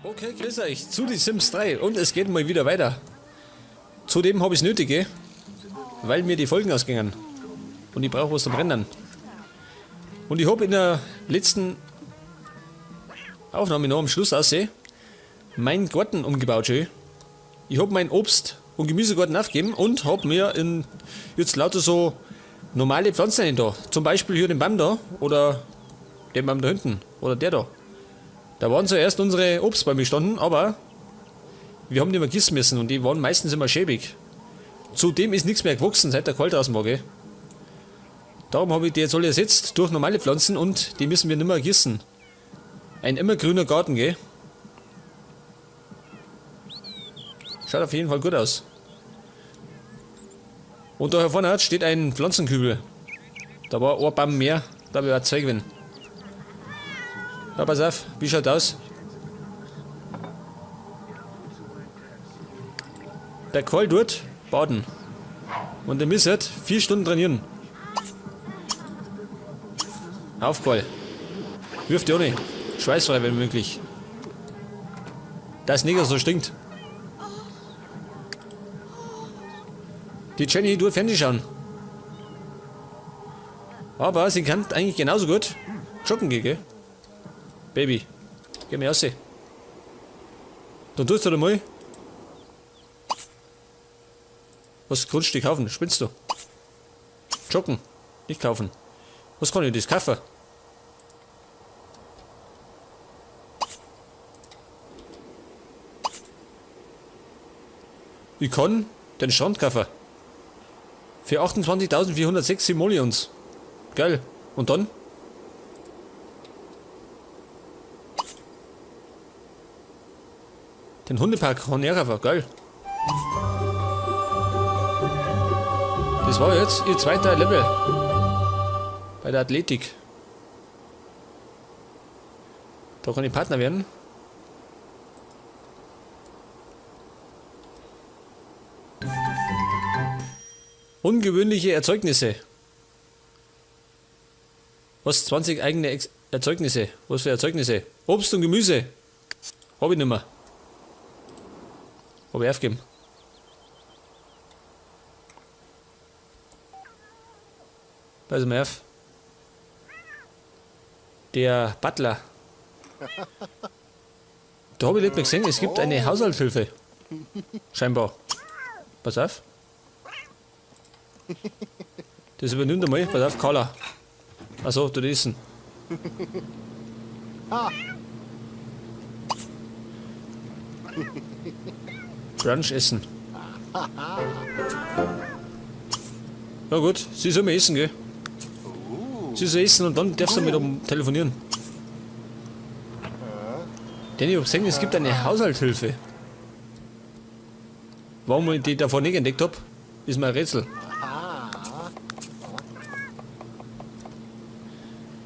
Okay, grüß euch zu die Sims 3 und es geht mal wieder weiter. Zudem habe ich es nötig, weil mir die Folgen ausgingen. Und ich brauche was zum Rendern. Und ich habe in der letzten Aufnahme noch am Schluss aussehen, meinen Garten umgebaut schön. Ich habe meinen Obst- und Gemüsegarten aufgegeben und habe mir jetzt lauter so normale Pflanzen da. Zum Beispiel hier den Baum da oder den Baum da hinten oder der da. Da waren zuerst unsere Obstbäume gestanden, aber wir haben die mal gießen müssen und die waren meistens immer schäbig. Zudem ist nichts mehr gewachsen, seit der Kalt draußen war, gell? Darum habe ich die jetzt alle ersetzt durch normale Pflanzen und die müssen wir nicht mehr gießen. Ein immergrüner Garten, gell? Schaut auf jeden Fall gut aus. Und da hier vorne steht ein Pflanzenkübel. Da war ein Baum mehr, da habe ich auch Zeug gewinnen. Ja, pass auf, wie schaut aus? Der Karl dort baden. Und der müsste 4 Stunden trainieren. Auf, Karl. Wirf die ohne. Schweißfrei, wenn möglich. Das Neger so stinkt. Die Jenny tut Fernsehen schauen. Aber sie kann eigentlich genauso gut joggen gehen, gell? Baby, geh mir raus. Dann tust du da mal. Was kannst du kaufen? Spinnst du? Joggen, nicht kaufen. Was kann ich das kaufen? Ich kann den Strand kaufen. Für 28.406 Simoleons. Geil. Und dann? Den Hundepark kann ich kaufen. Geil. Das war jetzt ihr zweiter Level. Bei der Athletik. Da kann ich Partner werden. Ungewöhnliche Erzeugnisse. Was? 20 eigene Erzeugnisse. Was für Erzeugnisse? Obst und Gemüse. Hab ich nicht mehr. Hab ich aufgegeben. Pass mal auf. Der Butler. Da habe ich nicht mehr gesehen, es gibt eine Haushaltshilfe. Scheinbar. Pass auf. Das übernimmt einmal. Pass auf, Carla. Achso, du essen. Brunch essen. Na gut, sie soll mal essen, gell? Sie soll essen und dann darfst du mit ihm telefonieren. Denn ich hab gesehen, es gibt eine Haushaltshilfe. Warum ich die davor nicht entdeckt habe, ist mir ein Rätsel.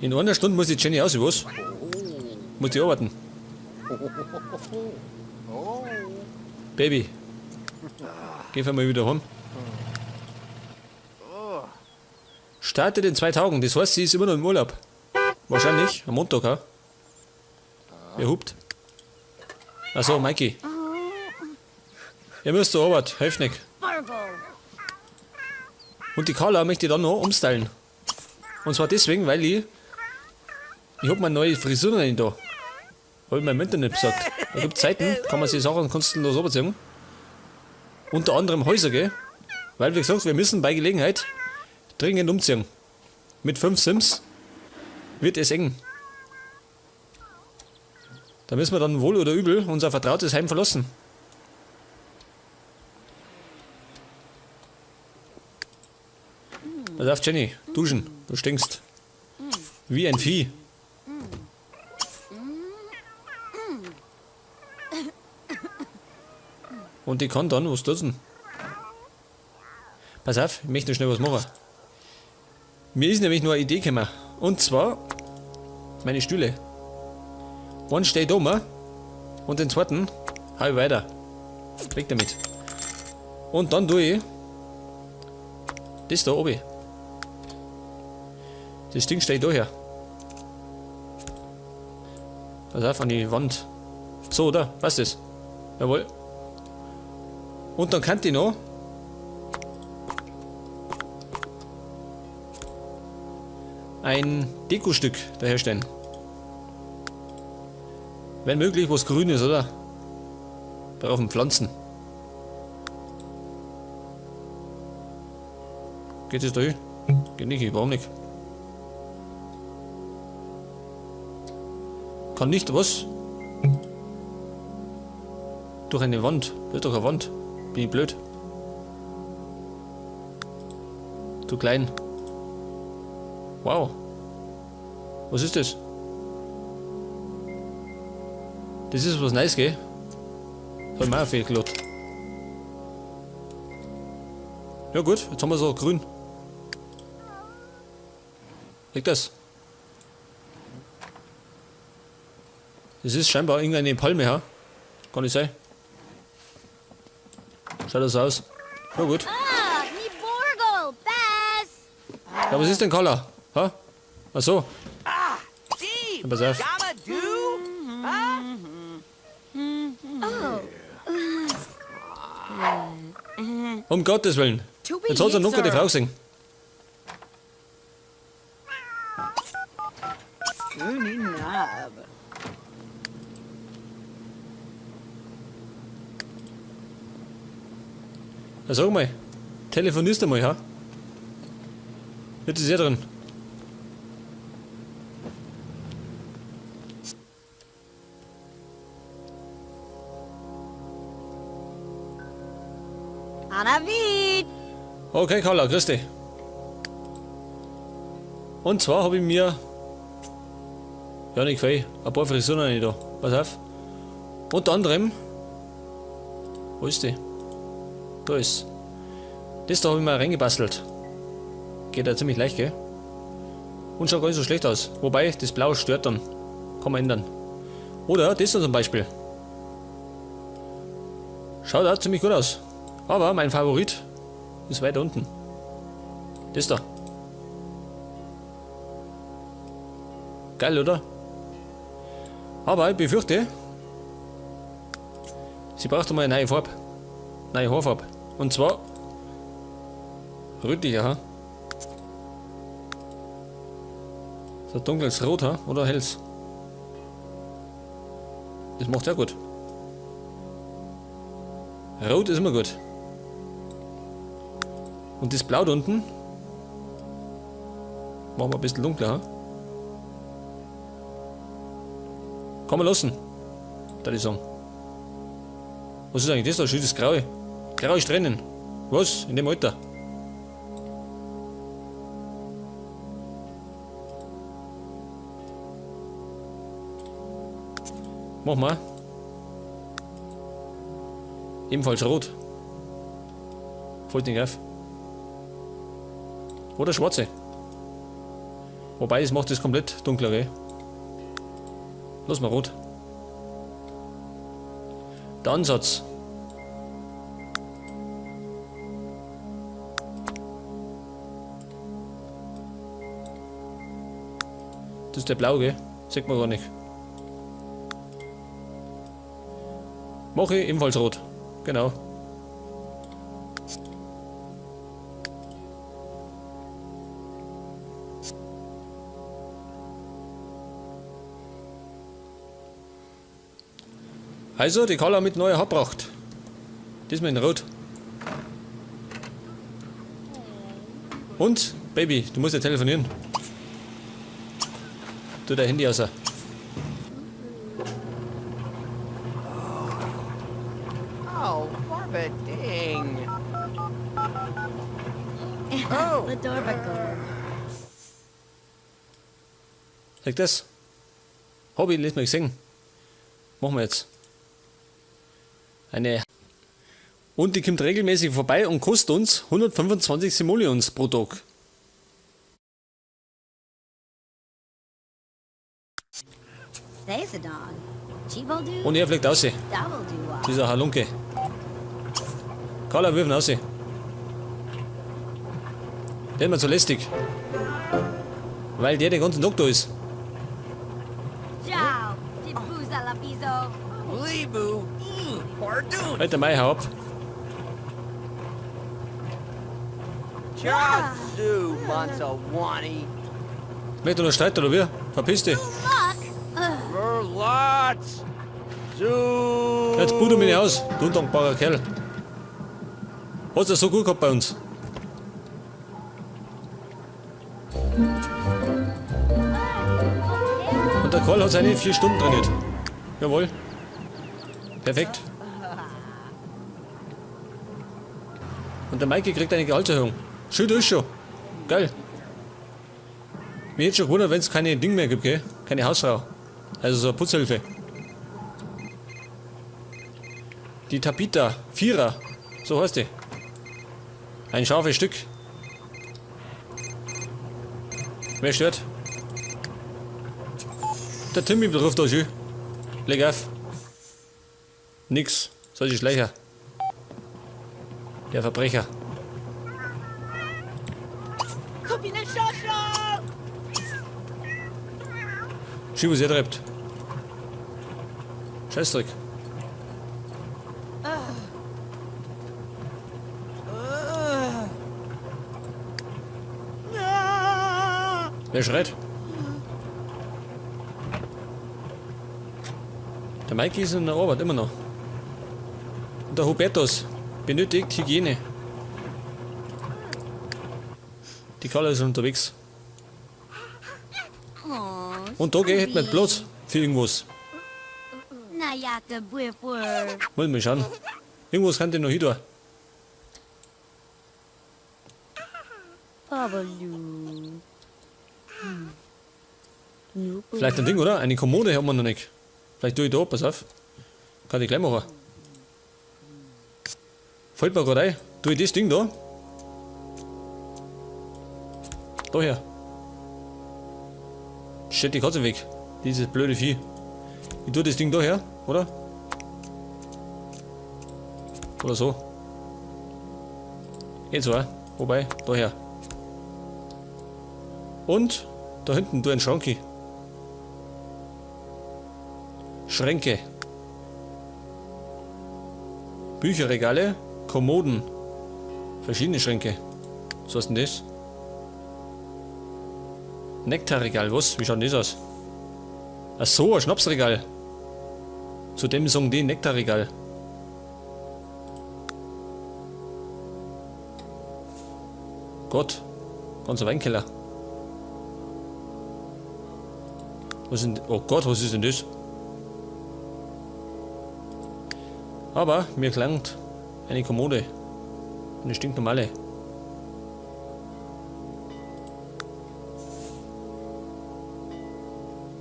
In einer Stunde muss die Jenny aus, was? Muss die arbeiten. Baby, geh mal wieder heim. Startet in 2 Tagen, das heißt, sie ist immer noch im Urlaub. Wahrscheinlich, am Montag auch. Wer hupt? Achso, Mikey. Ihr müsst zur Arbeit, helft nicht. Und die Carla möchte ich dann noch umstylen. Und zwar deswegen, weil ich hab mir neue Frisuren rein da. Hab ich mir im Internet gesagt. Da gibt Zeiten, kann man sich Sachen kostenlos überziehen. Unter anderem Häuser, gell? Weil wie gesagt, wir müssen bei Gelegenheit dringend umziehen. Mit 5 Sims wird es eng. Da müssen wir dann wohl oder übel unser vertrautes Heim verlassen. Pass auf, Jenny, duschen, du stinkst. Wie ein Vieh. Und die kann dann, was tut's denn? Pass auf, ich möchte noch schnell was machen. Mir ist nämlich nur eine Idee gekommen. Und zwar meine Stühle. Einen steht oben und den zweiten hau ich weiter. Weg damit. Und dann tue ich das da oben. Das Ding steht da her. Pass auf, an die Wand So, oder? Was ist das? Jawohl. Und dann kann ich noch ein Dekostück daherstellen. Wenn möglich, was Grünes, oder? Brauchen Pflanzen. Geht es da hin? Geht nicht, warum nicht? Kann nicht, was? Durch eine Wand. Durch doch eine Wand. Bin ich blöd. Du klein. Wow. Was ist das? Das ist was Neues, gell? Das hat mir auch fehlgelot. Ja gut, jetzt haben wir so grün. Liegt das? Das ist scheinbar irgendeine Palme, ha? Kann nicht sein. Schaut das aus. Ja gut. Ah, mi Borgel, Bass! Ja, was ist denn Collar? Ha? Ach so. Ah, Steve! Ja, pass auf. Gamma do? Um Gottes Willen. To be Jetzt hat er noch sir. die Frau gesehen. Goonie knob. Ja, sag mal. Telefonierst du mal, ha? Jetzt ist er drin. Anna Wied! Okay, Carla, grüß dich. Und zwar habe ich mir. Ja, nicht viel. Ein paar Frisuren nicht da. Pass auf. Unter anderem. Wo ist die? Da ist. Das da habe ich mir reingebastelt. Geht ja ziemlich leicht, gell? Und schaut gar nicht so schlecht aus. Wobei, das Blau stört dann. Kann man ändern. Oder das da zum Beispiel. Schaut auch ziemlich gut aus. Aber mein Favorit ist weiter unten. Das da. Geil, oder? Aber ich befürchte, sie braucht einmal eine neue Farbe. Neue Haarfarbe. Und zwar rötlicher, ha? So dunkles Rot, ha? Oder helles? Das macht ja gut. Rot ist immer gut. Und das Blau da unten machen wir ein bisschen dunkler, ha? Kann man lassen, würde ich sagen. Was ist eigentlich das da? Schön das Graue. Graue Strähnen. Was? In dem Alter? Mach mal. Ebenfalls rot. Fällt nicht auf. Oder schwarze. Wobei, das macht das komplett dunkler, gell? Lass mal rot. Der Ansatz. Das ist der Blau, gell? Sieht man gar nicht. Mache ich ebenfalls rot. Genau. Also, die Color mit neuer Haarpracht. Diesmal in Rot. Und, Baby, du musst ja telefonieren. Tu dein Handy aus. Oh, Barbading. Oh. The Dorbago. Sag das. Hab ich letztes Mal gesehen. Machen wir jetzt. Eine. Und die kommt regelmäßig vorbei und kostet uns 125 Simoleons pro Tag. There's a dog. Chivo do. Und er fliegt aus. Double do. Dieser Halunke. Carla wirft ihn aus. Der ist mir zu lästig. Weil der den ganzen Tag da ist. Ciao. Di busa la piso. Lebu. Pardon. Weiter Mai, hau ab. Chazu, Mansawani. Möchtest du noch streiten oder wie? Verpiss dich. Verlots. Zoo. Jetzt buh du mich nicht aus, du undankbarer Kerl. Hast du das so gut gehabt bei uns? Und der Karl hat seine 4 Stunden trainiert. Jawohl. Perfekt. Und der Maike kriegt eine Gehaltserhöhung. Schön ist schon. Geil. Mir hätte schon gewundert, wenn es keine Ding mehr gibt, gell? Keine Hausfrau. Also so eine Putzhilfe. Die Tabita, Vierer. So heißt die. Ein scharfes Stück. Wer stört? Der Timmy betrifft euch. Leg auf. Nix. Solche Schleicher. Der Verbrecher. Schieb, was ihr treibt. Scheißdreck. Wer schreit? Der Mikey ist in der Arbeit, immer noch. Und der Hubertus benötigt Hygiene. Die Karla ist unterwegs. Und da geht nicht Platz für irgendwas. Na ja, gebühr. Wollen wir schauen. Irgendwas kann die noch hin tun. Babalu. Vielleicht ein Ding, oder? Eine Kommode haben wir noch nicht. Vielleicht tue ich da, pass auf. Kann ich gleich machen. Fällt mir gerade ein. Tue ich das Ding da? Da her. Steht die Katze weg. Dieses blöde Vieh. Ich tue das Ding da her, oder? Oder so. Geht so, wobei, da her. Und da hinten du ein Schranki. Schränke. Bücherregale, Kommoden. Verschiedene Schränke. Was ist denn das? Nektarregal, was? Wie schaut denn das aus? Ach so, ein Schnapsregal. Zu dem sagen die Nektarregal. Gott, ganzer Weinkeller. Was sind, oh Gott, was ist denn das? Aber mir klangt eine Kommode. Eine stinknormale.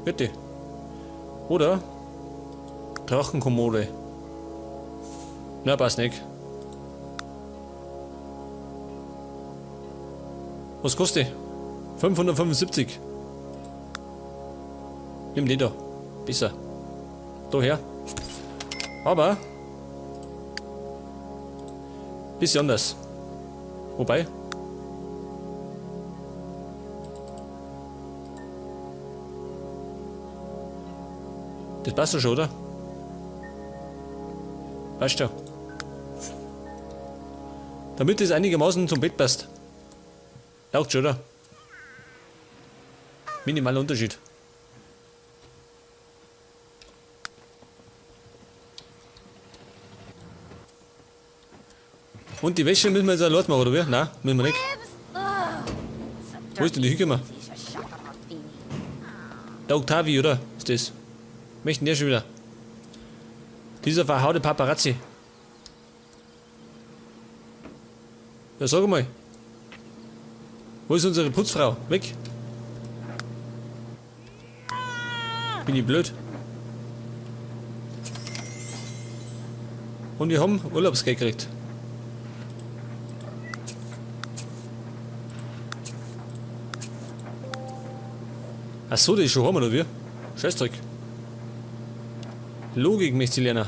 Bitte. Oder Drachenkommode. Na, passt nicht. Was kostet die? 575. Nimm die da. Besser. Da her. Aber bisschen anders. Wobei. Das passt doch schon, oder? Passt schon. Damit es einigermaßen zum Bett passt. Taugt schon, oder? Minimaler Unterschied. Und die Wäsche müssen wir jetzt allein machen, oder wie? Nein, müssen wir nicht. Wo ist denn die hingekommen? Der Octavi, oder? Ist das? Möchten der schon wieder? Dieser verhaute Paparazzi. Ja, sag mal. Wo ist unsere Putzfrau? Weg. Bin ich blöd? Und wir haben Urlaubsgeld gekriegt. Achso, das ist schon haben, oder wie? Scheißdreck. Logik möchte ich lernen.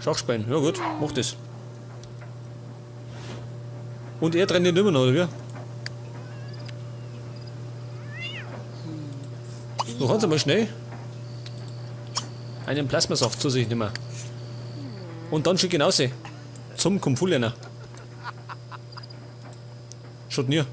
Schachspielen, ja gut, mach das. Und er trainiert immer noch, oder wie? Du kannst einmal schnell einen Plasmasaft zu sich nehmen. Und dann schon genauso. Zum Kumpfulener. Schaut mir.